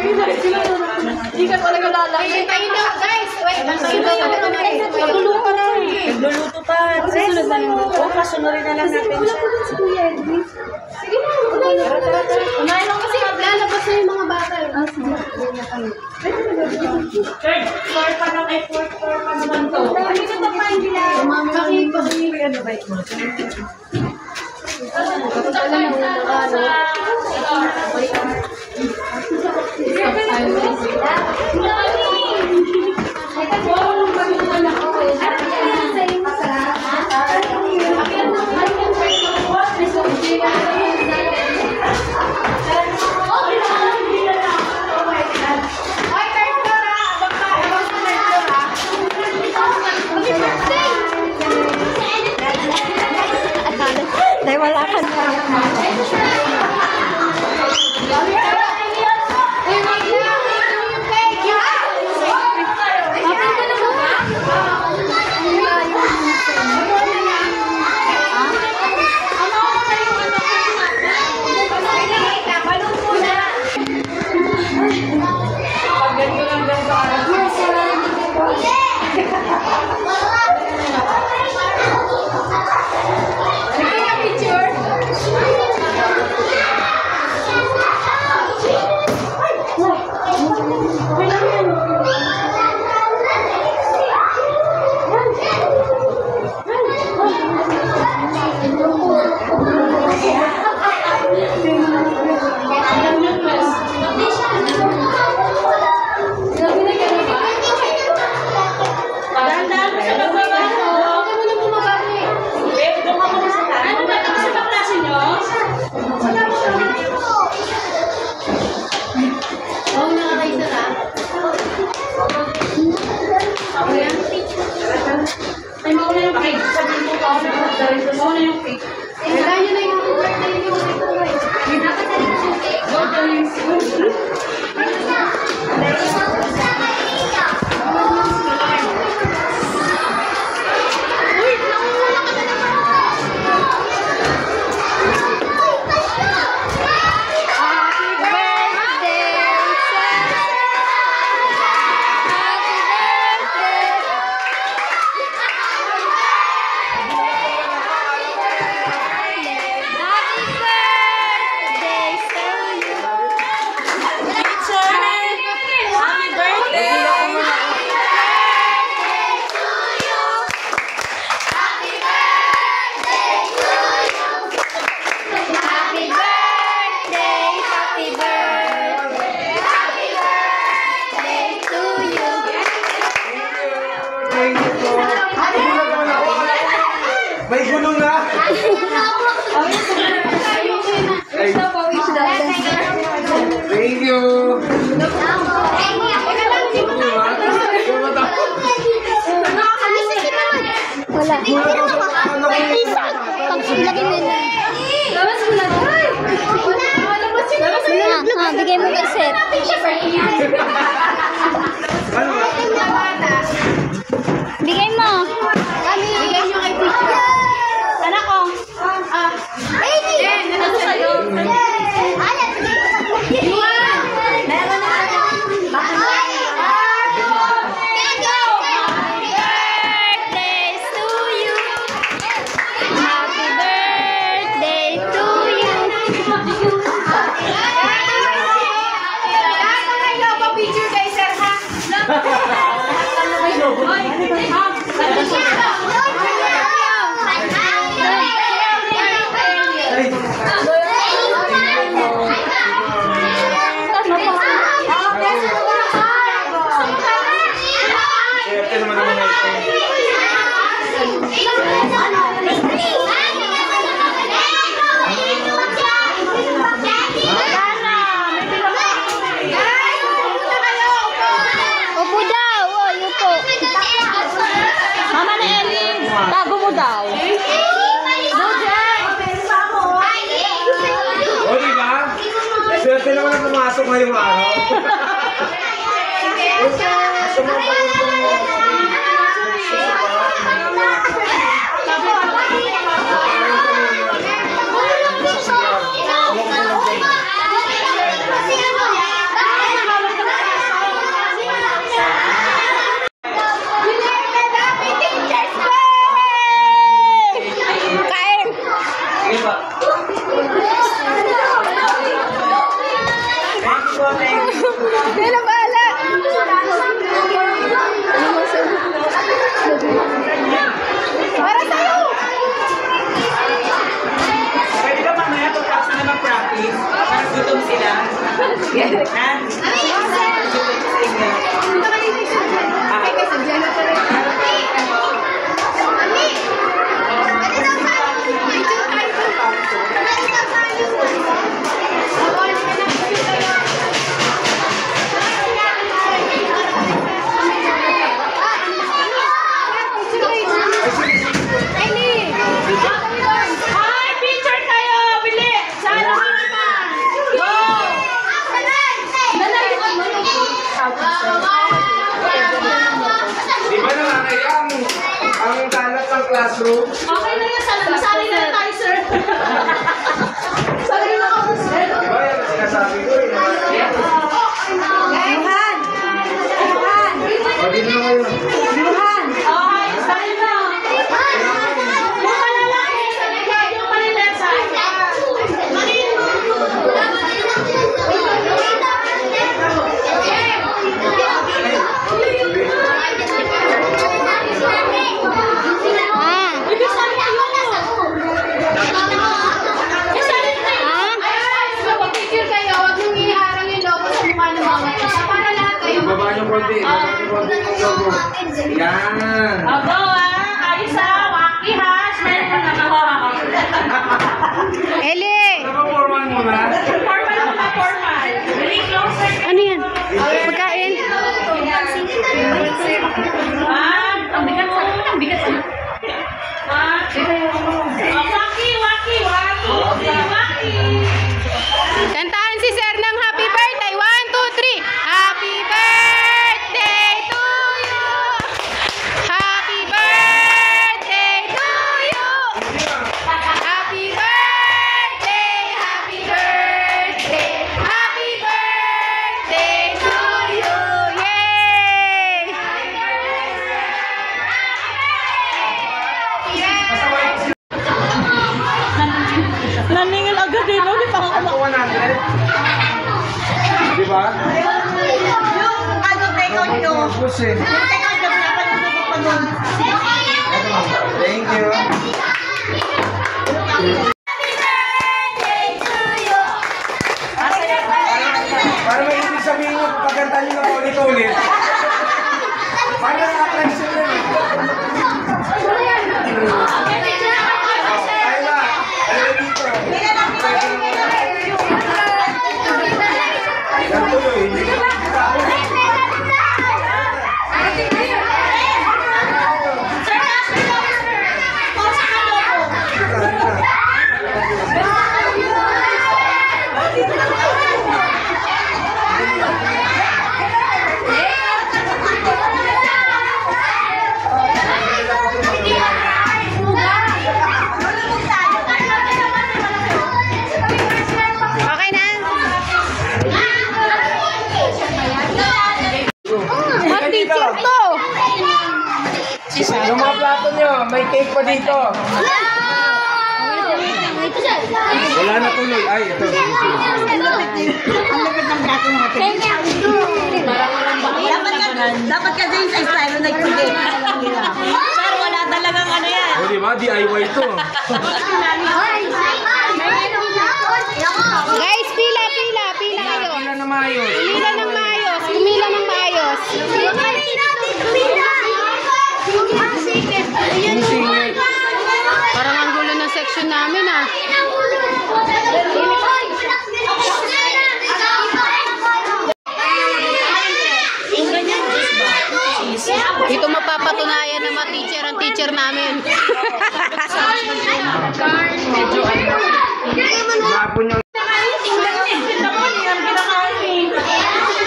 Hindi ka talaga lalaki. Ayun na, guys. Wait, Nagluluto na. Nagluluto pa. Susunod na lang. Oo, kasunurin na lang natin siya. Sige na, unahin na. Unahin lang kasi lalabas na yung mga bata. Floor pa na kay fourth floor pa naman to. Ano ito pa hindi na? Ano ba ito? Dahil wala ka na. May gulong na! Thank you! Wala. Bigay mo ng set. Bigay mo. Bigay nyo kay teacher. Anak ko. Ano sa'yo? Swerte naman ang pumasok ngayong araw. classroom. Okay na yan. Sanay na tayo, sir. Sanay na ako, sir. Diba yan ang sinasabi ko eh. Luhan! Luhan! O, dito na kayo. Luhan! Okay, sanay na. Yung malalaki, sanay na. Yung malinesa. Ah. Ibig sabihin yun. Isalit na yun. Pag-picture kayo, huwag niyong iharang yung logo sa mukha ng mga ito. Para lahat kayo. Baba niyo konti. Baba niyo konti yung logo. Yan. Abo ayos waki ha. Smile mo na ako. Eli! Naka-formal muna. Formal mo na formal. Very closer. Ano yan? Pagkain? Ang bigat mo. Ang bigat mo. Waki, waki, waki. Waki. Kantahan si Sir ng happy birthday. 1, 2, 3. Happy birthday to you. Happy birthday to you. Happy birthday, happy birthday. Happy birthday to you. Yay! Naningil agad eh, no? Di pa ako Ito 100. Diba? yung ano, take-out nyo. Push eh. Take-out nyo, pinapaluto pa nun. Thank you. Para may ibig sabihin nyo, pagkanta nyo na ulit-ulit. Para nakaka-pressure na eh. Tayo ba? Tayo dito. Yan tuloy. Okay na? What teacher to? Yung mga plato nyo, may cake pa dito. Wala na tuloy. Ay, ito. Ang lapit ng plato ng hotel. Dapat kasi yung sa style na nagpigil. Pero wala talagang ano yan. O, diba? DIY to. Guys, pila kayo. Pila na maayos. Pumila ng maayos. Pumila ng maayos. Yung singit. Parang ang gulo ng section namin ah. Ito mapapatunayan na ma-teacher ang teacher namin. Mapon nyo.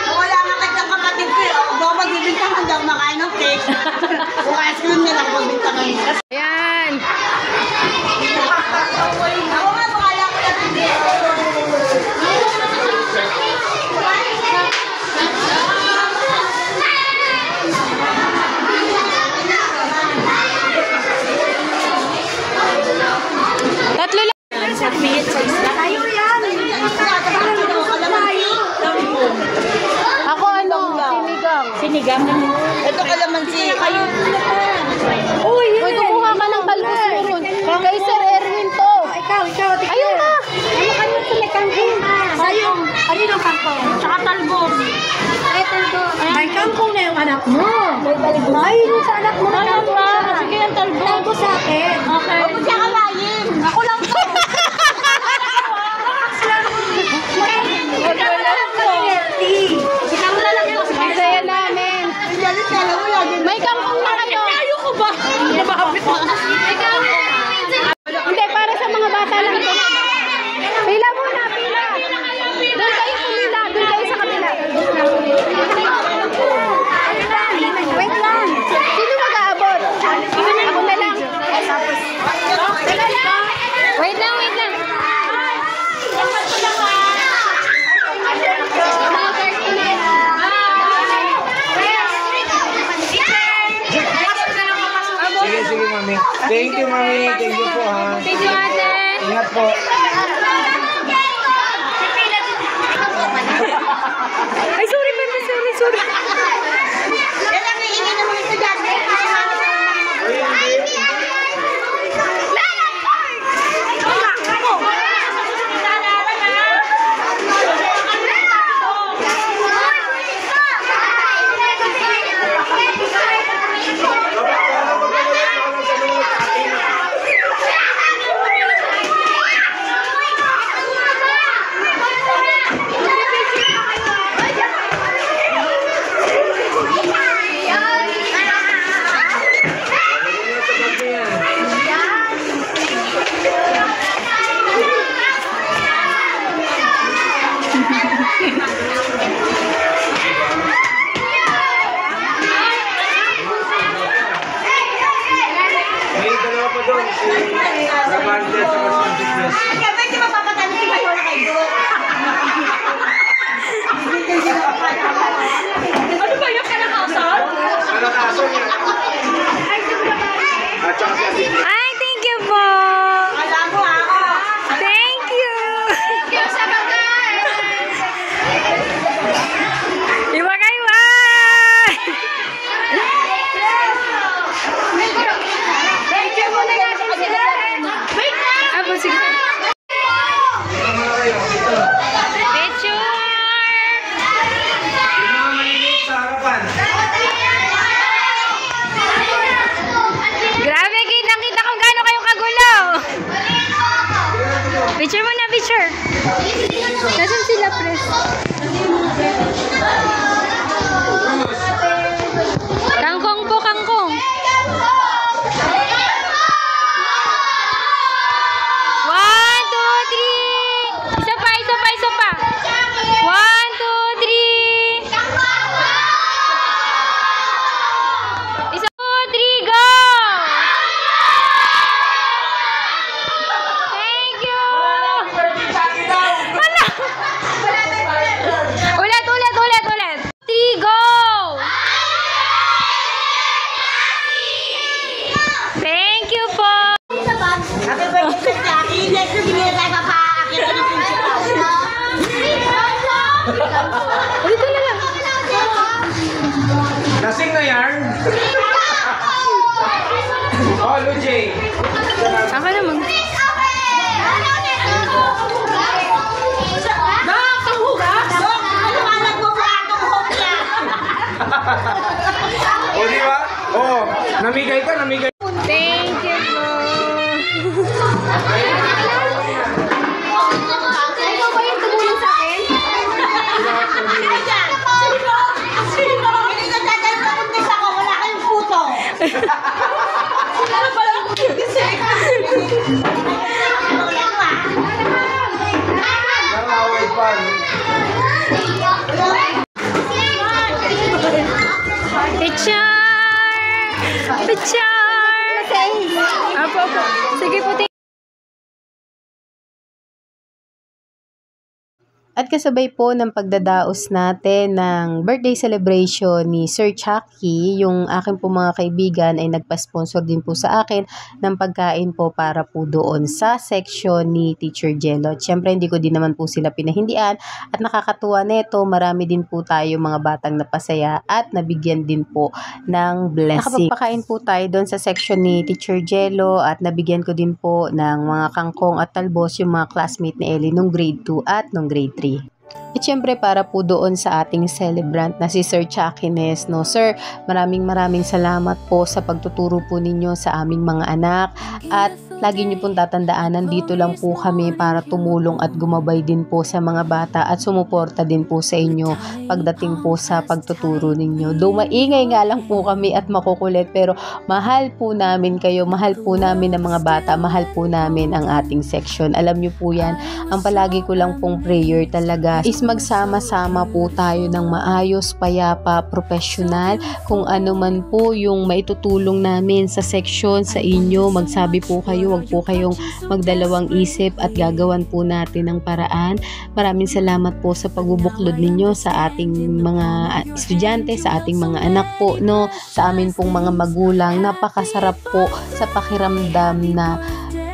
Wala nga kanyang kapatid ko. Kung magbibintang kung daw makain ng cake. Kung ice cream nila, magbibintang kami. Ayan. Ako nga, pakala ko lang. Tatlo lang. Tayo yan. Ako ano? Sinigang. Sinigang. Ito kalamansi. Kayo. Uy, kumuha ka ng balbos mo ron. Kay Sir Erwin to. Ikaw. Ayun na. Ano kayo sa kangkong? Sayong. Ano yung kangkong? Tsaka talbos. Ay, talbos. May kangkong na yung anak mo. May talbos. Ay, yung sa anak mo. Sige yung talbos. Talbos sa akin. Okay. Huwag siya kalayin. Ako lang to. Ang saya namin. May kangkong na kayo. Ayoko ba? Nababit mo. Hindi, para sa mga bata lang ito. Pila muna, pila. Doon kayo pumila. Doon kayo sa kabila. Wait lang. Sino mag-aaway? Thank you, Mami. Thank you po, ha. Thank you, ate. Ingat po. Ay, sorry, baby. Sorry. Yan ang hihingi ng mga estudyante. May dalawa pa doon. Si Rabante at saka si Business. Kaya pwede mapapatalo si Mayola kayo. Ano ba yung kanakasal? Kalakaso niya. At saka si Ate. Ay, thank you po. Alam mo ako. Thank you. Iba kayo, Picture muna natin sila. Wait na! Apo, sige. Dito muna kayo. Dito. Picture. Yung mga maliliit sa harapan. Grabe, kitang-kita kung gaano kayo kagulo. Picture muna, picture. Nasaan sila, Pres? Kangkong po, kangkong. 1, 2, 3. Isa pa. 1, 2, 3. Isa, 2, 3, go! Thank you! Wala! Ulit. 3, go! Thank you po! Happy birthday sa Jackie. Next week, hindi na tayo papaakit ng principal. Dito na lang. Lasing na yarn. Oh, Lujay. Ako naman. O, di ba? Oh, namigay ka. Thank you po. Ikaw ba yung tumulong sa akin? Sino? Hindi na dahil sa kundis ako, wala kayong puto. Ano pala ang kundis eh? Nangaway pa. Picture! Apo. Sige po, At kasabay po ng pagdadaos natin ng birthday celebration ni Sir Chucky, yung aking po mga kaibigan ay nagpa-sponsor din po sa akin ng pagkain po para po doon sa section ni Teacher Jello. Siyempre hindi ko din naman po sila pinahindian at nakakatuwa neto, marami din po tayo mga batang napasaya at nabigyan din po ng blessing. Nakapagpakain po tayo doon sa section ni Teacher Jello at nabigyan ko din po ng mga kangkong at talbos yung mga classmate ni Ellie nung grade 2 at nung grade 3. At syempre para po doon sa ating celebrant na si Sir Chucky Nes, no? Sir, maraming salamat po sa pagtuturo po ninyo sa aming mga anak at lagi niyo pong tatandaan, nandito lang po kami para tumulong at gumabay din po sa mga bata at sumuporta din po sa inyo pagdating po sa pagtuturo ninyo. Though maingay nga lang po kami at makukulit, pero mahal po namin kayo, mahal po namin ang mga bata, mahal po namin ang ating section. Alam niyo po yan, ang palagi ko lang pong prayer talaga is magsama-sama po tayo ng maayos, payapa, professional, kung ano man po yung maitutulong namin sa section, sa inyo, magsabi po kayo Huwag po kayong magdalawang isip at gagawan po natin ng paraan. Maraming salamat po sa pagbubuklod ninyo sa ating mga estudyante, sa ating mga anak po, no, sa amin pong mga magulang. Napakasarap po sa pakiramdam na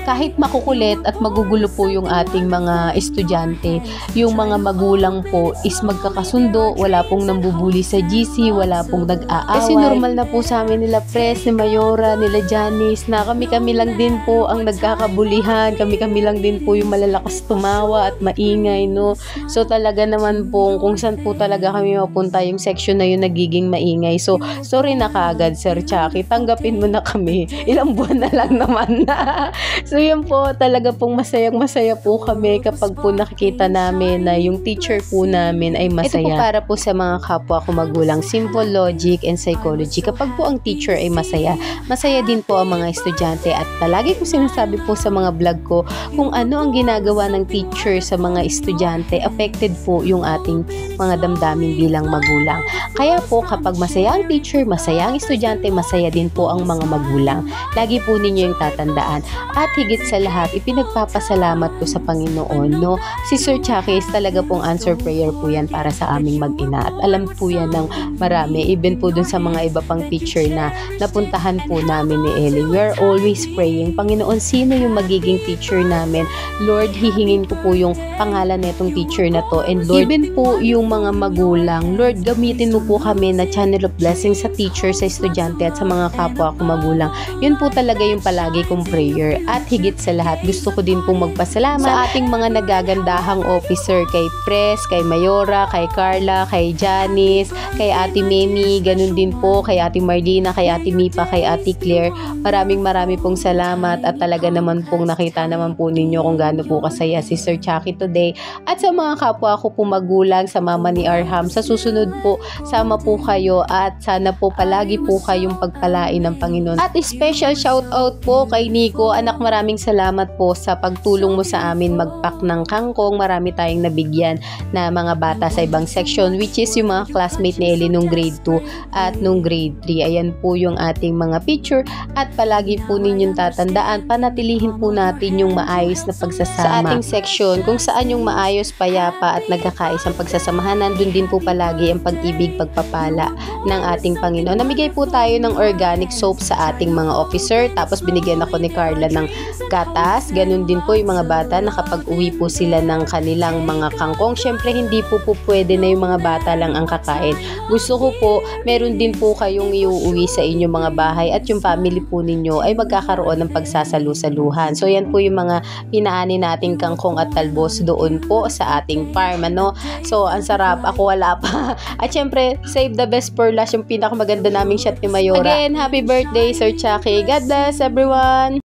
kahit makukulit at magugulo po yung ating mga estudyante, yung mga magulang po is magkakasundo, wala pong nambubuli sa GC, wala pong nag-aaway. Kasi normal na po sa amin nila Pres, ni Mayora, nila Janice, na kami-kami lang din po ang nagkakabulihan, kami-kami lang din po yung malalakas tumawa at maingay, no. So talaga naman po, kung saan po talaga kami mapunta, yung section na yun nagiging maingay. So sorry na kaagad, Sir Chucky, tanggapin mo na kami. Ilang buwan na lang naman na. So yun po, talaga pong masayang-masaya po kami kapag po nakikita namin na yung teacher po namin ay masaya. Ito po para po sa mga kapwa ko magulang, simple logic and psychology. Kapag po ang teacher ay masaya, masaya din po ang mga estudyante. At palagi ko sinasabi po sa mga vlog ko, kung ano ang ginagawa ng teacher sa mga estudyante, affected po yung ating mga damdamin bilang magulang. Kaya po kapag masaya ang teacher, masaya ang estudyante, masaya din po ang mga magulang. Lagi po ninyo yung tatandaan. At higit sa lahat, ipinagpapasalamat ko sa Panginoon, no? Si Sir Chucky is talaga pong answer prayer po yan para sa aming mag-ina. At alam po yan ng marami, even po dun sa mga iba pang teacher na napuntahan po namin ni Ellie. We are always praying, Panginoon, sino yung magiging teacher namin? Lord, hihingin ko po yung pangalan netong teacher na to. And Lord, even po yung mga magulang, Lord, gamitin mo po kami na channel of blessing sa teacher, sa estudyante at sa mga kapwa ko magulang. Yun po talaga yung palagi kong prayer. At higit sa lahat, gusto ko din pong magpasalamat sa ating mga nagagandahang officer, kay Pres, kay Mayora, kay Carla, kay Janice, kay Ate Memi, ganun din po, kay Ate Marlina, kay Ate Mipa, kay Ate Claire. Maraming pong salamat at talaga naman pong nakita naman po ninyo kung gaano po kasaya si Sir Chucky today. At sa mga kapwa ko po magulang, sa mama ni Arham, sa susunod po, sama po kayo at sana po palagi po kayong pagpalain ng Panginoon. At special shout out po kay Nico, anak, maraming salamat po sa pagtulong mo sa amin magpack ng kangkong. Marami tayong nabigyan na mga bata sa ibang section, which is yung mga classmate ni Ellie nung grade 2 at nung grade 3. Ayan po yung ating mga picture at palagi po ninyong tatandaan, panatilihin po natin yung maayos na pagsasama sa ating section, kung saan yung maayos, payapa at nagkakaisang pagsasamahan, nandun din po palagi ang pag-ibig, pagpapala ng ating Panginoon. Namigay po tayo ng organic soap sa ating mga officer, tapos binigyan ako ni Carla ng gatas. Ganun din po yung mga bata na kapag uwi po sila ng kanilang mga kangkong, syempre hindi po pwede na yung mga bata lang ang kakain. Gusto ko po, meron din po kayong iuuwi sa inyong mga bahay at yung family po ninyo ay magkakaroon ng pagsasalu-saluhan. So yan po yung mga pinaani nating kangkong at talbos doon po sa ating farm, ano. So ang sarap, ako wala pa. At syempre, save the best for last, yung pinakamaganda naming shot ni Mayora. Again, happy birthday Sir Chucky. God bless everyone!